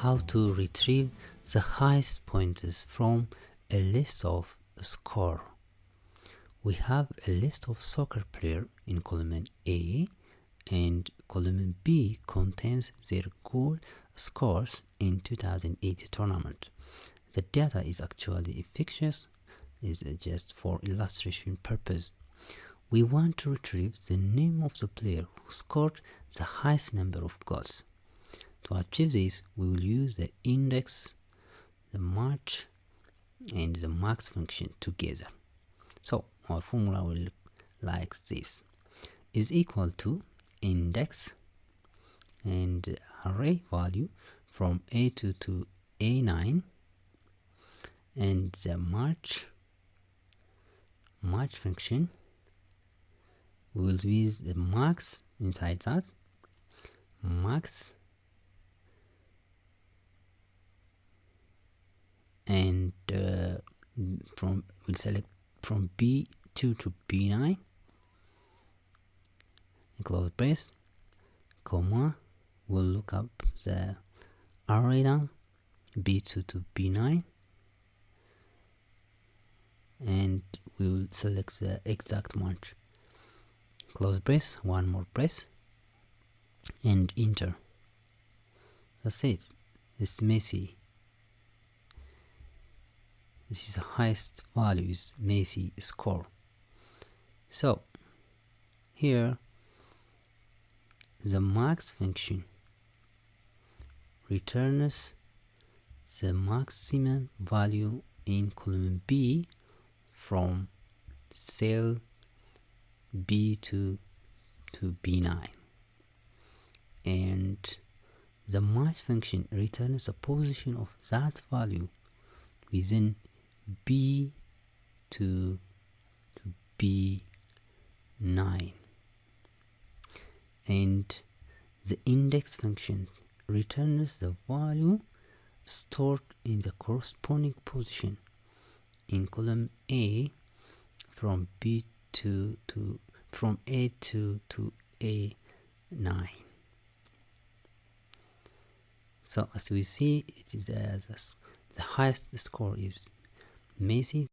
how to retrieve the highest pointers from a list of score. We have a list of soccer players in column A, and column B contains their goal scores in 2008 tournament. The data is actually fictitious, is just for illustration purpose. We want to retrieve the name of the player who scored the highest number of goals. To achieve this, we will use the index, the match, and the max function together. So our formula will look like this: is equal to index and array value from A2 to A9, and the match function will use the max inside that, max, and we'll select from B2 to B9, close brace, comma, we'll look up the array down B2 to B9, and we will select the exact match, close brace, one more brace, and enter. That's it. It's Messi. This is the highest value, is Messi score. So here the max function returns the maximum value in column B from cell B2 to B9, and the match function returns the position of that value within B2 to B9, and the index function returns the value stored in the corresponding position in column A from A2 to A9. So as we see, it is the highest score is Messi.